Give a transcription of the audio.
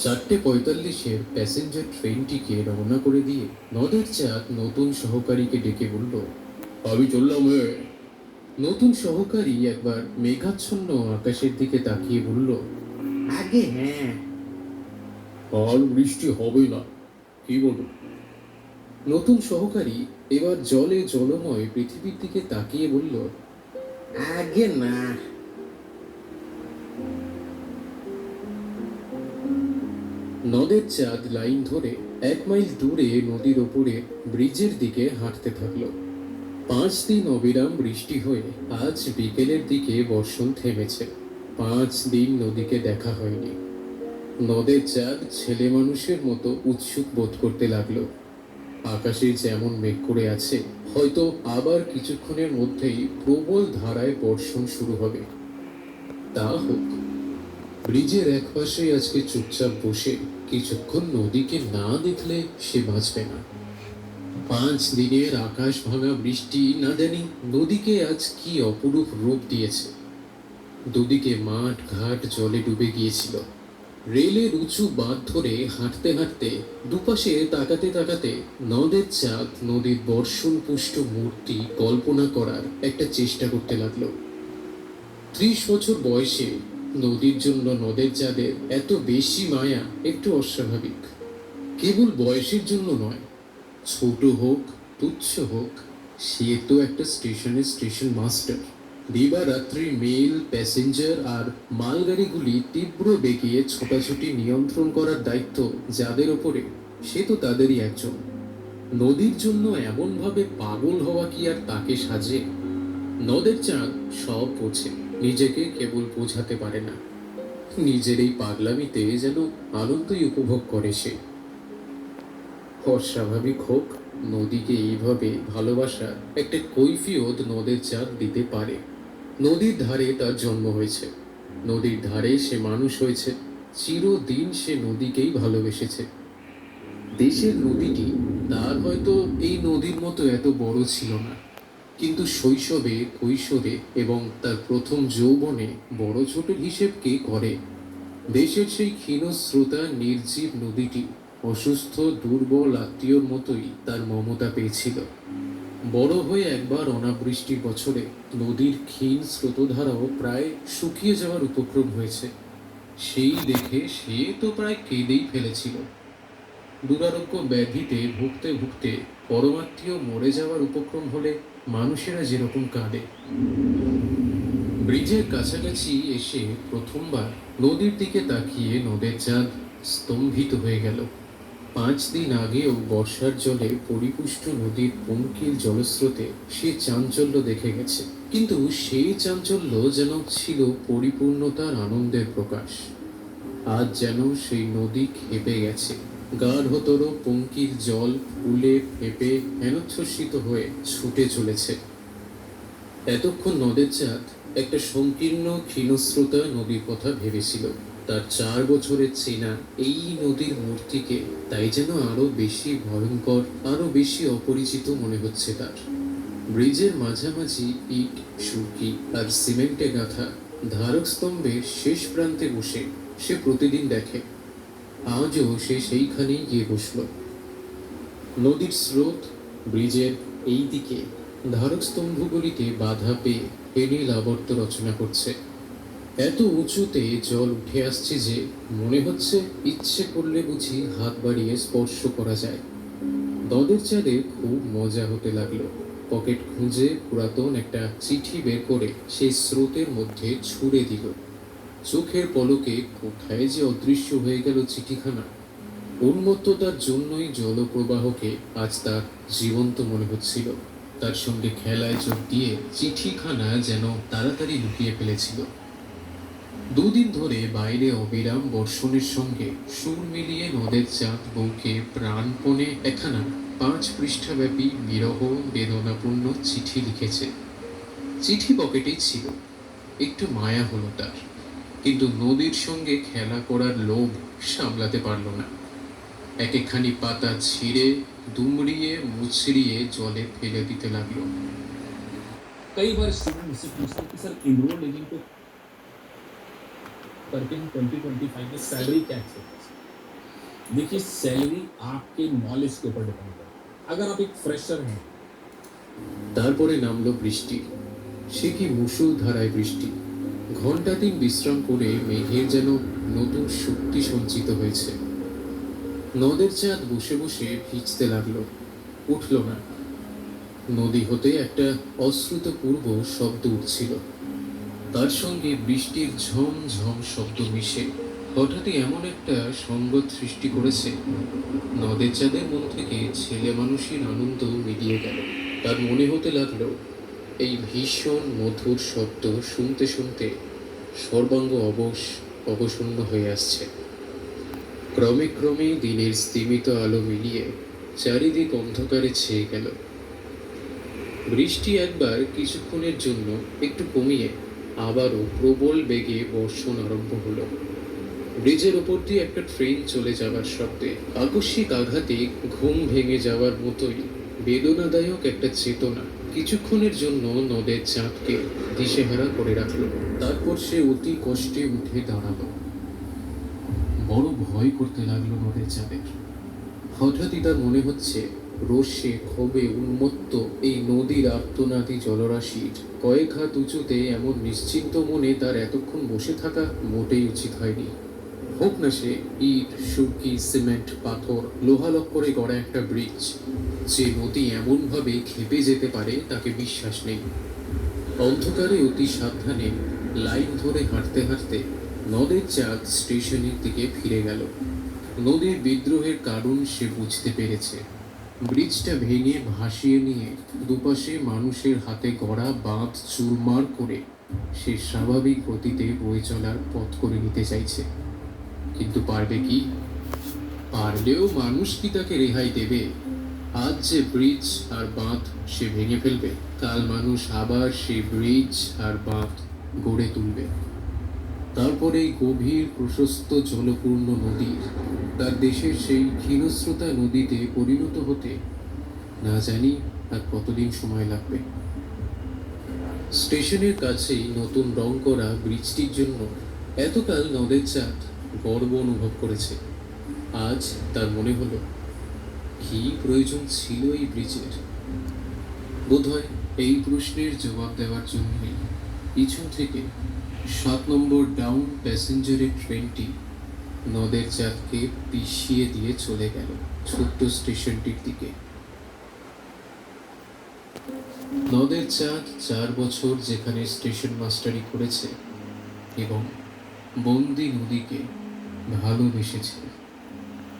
4:45-এর passenger ট্রেনটিকে রওনা করে দিয়ে নদের চাঁদ নতুন সহকারীকে ডেকে বলল, আমি চললাম হে। নতুন সহকারী একবার মেঘাচ্ছন্ন আকাশের দিকে তাকিয়ে বলল, আগে হ্যাঁ। আর বৃষ্টি হবে না, কি বলো? নতুন সহকারী এবার জলে জলময় পৃথিবীর দিকে তাকিয়ে বলল, আগে না। নদের চাঁদ লাইন ধরে 1 মাইল দূরে নদীর ওপরে ব্রিজের দিকে হাঁটতে থাকলো। 5 দিন অবিরাম বৃষ্টি হয়ে আজ বিকেলের দিকে বর্ষণ থেমেছে। 5 দিন নদীকে দেখা হয়নি। নদের চাঁদ ছেলে মানুষের মতো উৎসুক বোধ করতে লাগলো। আকাশে যেমন মেঘ করে আছে, হয়তো আবার কিছুক্ষণের মধ্যেই প্রবল ধারায় বর্ষণ শুরু হবে। তা হোক। ব্রিজের একপাশে আজকে চুপচাপ বসে কিছুক্ষণ নদীকে না দেখলে সে বাঁচবে না। 5 দিনের আকাশ ভাঙা বৃষ্টি না জানি নদীকে আজ কি অপরূপ রূপ দিয়েছে। দুদিকে মাঠ ঘাট জলে ডুবে গিয়েছিল। রেলের উঁচু বাঁধ ধরে হাঁটতে হাঁটতে দুপাশে তাকাতে তাকাতে নদের চাঁদ নদীর বর্ষণ পুষ্ট মূর্তি কল্পনা করার একটা চেষ্টা করতে লাগলো। 30 বছর বয়সে নদীর জন্য নদের চাঁদের এত বেশি মায়া একটু অস্বাভাবিক। কেবল বয়সের জন্য নয়, ছোট হোক তুচ্ছ হোক, সে তো একটা স্টেশনের স্টেশন মাস্টার। দিবারাত্রি মেল প্যাসেঞ্জার আর মালগাড়িগুলি তীব্র বেগে ছোটাছুটি নিয়ন্ত্রণ করার দায়িত্ব যাদের ওপরে, সে তো তাদেরই একজন। নদীর জন্য এমনভাবে পাগল হওয়া কি আর তাকে সাজে? নদের চাঁদ সব বোঝে, নিজেকে কেবল বোঝাতে পারে না। নিজের এই পাগলামিতে যেন আনন্দই উপভোগ করে সে। অস্বাভাবিক হোক, নদীকে এইভাবে ভালোবাসা একটা কৈফিয়ত নদের চাঁদ দিতে পারে। নদীর ধারে তার জন্ম হয়েছে, নদীর ধারে সে মানুষ হয়েছে, চিরদিন সে নদীকেই ভালোবেসেছে। দেশের নদীটি তার হয়তো এই নদীর মতো এত বড় ছিল না, কিন্তু শৈশবে কৈশোরে এবং তার প্রথম যৌবনে বড় ছোটের হিসেব কে করে? দেশের সেই ক্ষীণস্রোতা নির্জীব নদীটি অসুস্থ দুর্বল আত্মীয়র মতোই তার মমতা পেয়েছিল। বড় হয়ে একবার অনাবৃষ্টির বছরে নদীর ক্ষীণ স্রোতধারাও প্রায় শুকিয়ে যাওয়ার উপক্রম হয়েছে। সেই দেখে সে তো প্রায় কেঁদেই ফেলেছিল। দুরারোগ্য ব্যাধিতে ভুগতে ভুগতে পরমাত্মীয় মরে যাওয়ার উপক্রম হলে মানুষেরা যেরকম কাঁদে। ব্রিজের কাছাকাছি এসে প্রথমবার নদীর দিকে তাকিয়ে নদের চাঁদ স্তম্ভিত হয়ে গেল। 5 দিন আগেও বর্ষার জলে পরিপুষ্ট নদীর পঙ্কিল জলস্রোতে সে চাঞ্চল্য দেখে গেছে, কিন্তু সেই চাঞ্চল্য যেন ছিল পরিপূর্ণতার আনন্দের প্রকাশ। আজ যেন সেই নদী ক্ষেপে গেছে। গাঢ়তর পঙ্কিল জল ফুলে ফেপে হেনোচ্ছ্বসিত হয়ে ছুটে চলেছে। এতক্ষণ নদের চাঁদ একটা সংকীর্ণ ক্ষীণস্রোতা নদীর কথা ভেবেছিল। তার 4 বছরের চেনা এই নদীর মূর্তিকে তাই যেন আরো বেশি ভয়ঙ্কর, আরো বেশি অপরিচিত মনে হচ্ছে তার। ব্রিজের মাঝামাঝি ইট সুরকি আর সিমেন্টে গাঁথা ধারক স্তম্ভের শেষ প্রান্তে বসে সে প্রতিদিন দেখে। আজও সে সেইখানেই গিয়ে বসল। নদীর স্রোত ব্রিজের এই দিকে ধারক স্তম্ভগুলিতে বাধা পেয়ে পেনিল আবর্ত রচনা করছে। এত উঁচুতে জল উঠে আসছে যে মনে হচ্ছে ইচ্ছে করলে বুঝি হাত বাড়িয়ে স্পর্শ করা যায়। নদের চাঁদে খুব মজা হতে লাগলো। পকেট খুঁজে পুরাতন একটা চিঠি বের করে সেই স্রোতের মধ্যে ছুঁড়ে দিল। চোখের পলকে কোথায় যে অদৃশ্য হয়ে গেল চিঠিখানা। উন্মত্ততার জন্যই জলপ্রবাহকে আজ তার জীবন্ত মনে হচ্ছিল। তার সঙ্গে খেলায় যোগ দিয়ে চিঠিখানা যেন তাড়াতাড়ি লুকিয়ে ফেলেছিল। 2 দিন ধরে বাইরে অবিরাম বর্ষণের সঙ্গে সুর মিলিয়ে নদের চাঁদ বউকে প্রাণপণে একখানা 5 পৃষ্ঠাব্যাপী বিরহ বেদনাপূর্ণ চিঠি লিখেছে। চিঠি পকেটেই ছিল। একটু মায়া হলো তার, কিন্তু নদীর সঙ্গে খেলা করার লোভ সামলাতে পারল না। একখানি পাতা ছিঁড়ে দুমড়িয়ে মুচড়িয়ে জলে ফেলে দিতে লাগলো। कई बार स्टूडेंट मुझसे पूछते हैं कि सर एनरोल एजेंट को करके हम 2025 में सैलरी क्या एक्सपेक्ट कर सकते हैं। देखिए सैलरी आपके नॉलेज के ऊपर डिपेंड करता है। अगर आप एक फ्रेशर हैं তারপরে নামলো বৃষ্টি। সে কি মুষলধারায় বৃষ্টি। ঘন্টা দিন বিশ্রাম করে মেঘের যেন নতুন শক্তি সঞ্চিত হয়েছে। নদের চাঁদ বসে বসে ভিজতে লাগলো, উঠল না। নদী হতে একটা অশ্রুতপূর্ব শব্দ উঠছিল, তার সঙ্গে বৃষ্টির ঝম ঝম শব্দ মিশে হঠাৎই এমন একটা সংগত সৃষ্টি করেছে, নদের চাঁদের মন থেকে ছেলে মানুষের আনন্দ মিলিয়ে গেল। তার মনে হতে লাগলো এই ভীষণ মধুর শব্দ শুনতে শুনতে সর্বাঙ্গ অবসন্ন হয়ে আসছে। ক্রমে ক্রমে দিনের স্তিমিত আলো মিলিয়ে চারিদিক অন্ধকারে ছেয়ে গেল। বৃষ্টি একবার কিছুক্ষণের জন্য একটু কমিয়ে আবারও প্রবল বেগে বর্ষণ আরম্ভ হলো। ব্রিজের ওপর দিয়ে একটা ট্রেন চলে যাওয়ার শব্দে আকস্মিক আঘাতে ঘুম ভেঙে যাওয়ার মতোই বেদনাদায়ক একটা চেতনা কিছুক্ষণের জন্য নদের চাঁদকে দিশেহারা করে রাখলো। তারপর সে অতি কষ্টে উঠে দাঁড়ালো। বড় ভয় করতে লাগলো নদের চাঁদের। হঠাৎই তার মনে হচ্ছে রোষে ক্ষোভে উন্মত্ত এই নদীর আর্তনাদী জলরাশির কয়েক হাত উঁচুতে এমন নিশ্চিন্ত মনে তার এতক্ষণ বসে থাকা মোটেই উচিত হয়নি। হোক না সে ইট, সুরকি, সিমেন্ট, পাথর, লোহালক করে গড়া একটা ব্রিজ। যে নদী এমনভাবে খেপে যেতে পারে তাকে বিশ্বাস নেই। অন্ধকারে অতি সাবধানে লাইন ধরে হাঁটতে হাঁটতে নদের চাঁদ স্টেশনের দিকে ফিরে গেল। নদীর বিদ্রোহের কারণ সে বুঝতে পেরেছে। ব্রিজটা ভেঙে ভাসিয়ে নিয়ে দুপাশে মানুষের হাতে গড়া বাঁধ চুরমার করে সে স্বাভাবিক গতিতে বয়ে চলার পথ করে নিতে চাইছে। কিন্তু পারবে কি? পারলেও মানুষ কি তাকে রেহাই দেবে? আজ যে ব্রিজ আর বাঁধ সে ভেঙে ফেলবে, কাল মানুষ আবার সেই ব্রিজ আর বাঁধ গড়ে তুলবে। তারপরে এই গভীর প্রশস্ত জলপূর্ণ নদী তার দেশের সেই ক্ষীণস্রোতা নদীতে পরিণত হতে না জানি আর কতদিন সময় লাগবে। স্টেশনের কাছেই নতুন রং করা ব্রিজটির জন্য এতকাল নদের চাঁদ গর্ব অনুভব করেছে। আজ তার মনে হলো কি প্রয়োজন ছিল এই ব্রিজের। বোধহয় এই প্রশ্নের জবাব দেওয়ার জন্যই পিছন থেকে 7 নম্বর ডাউন প্যাসেঞ্জারের ট্রেনটি নদের চাঁদকে পিষিয়ে দিয়ে চলে গেল ছোট্ট স্টেশনটির দিকে। নদের চাঁদ 4 বছর যেখানে স্টেশন মাস্টারি করেছে এবং বন্দি নদীকে ভালোবেসেছে,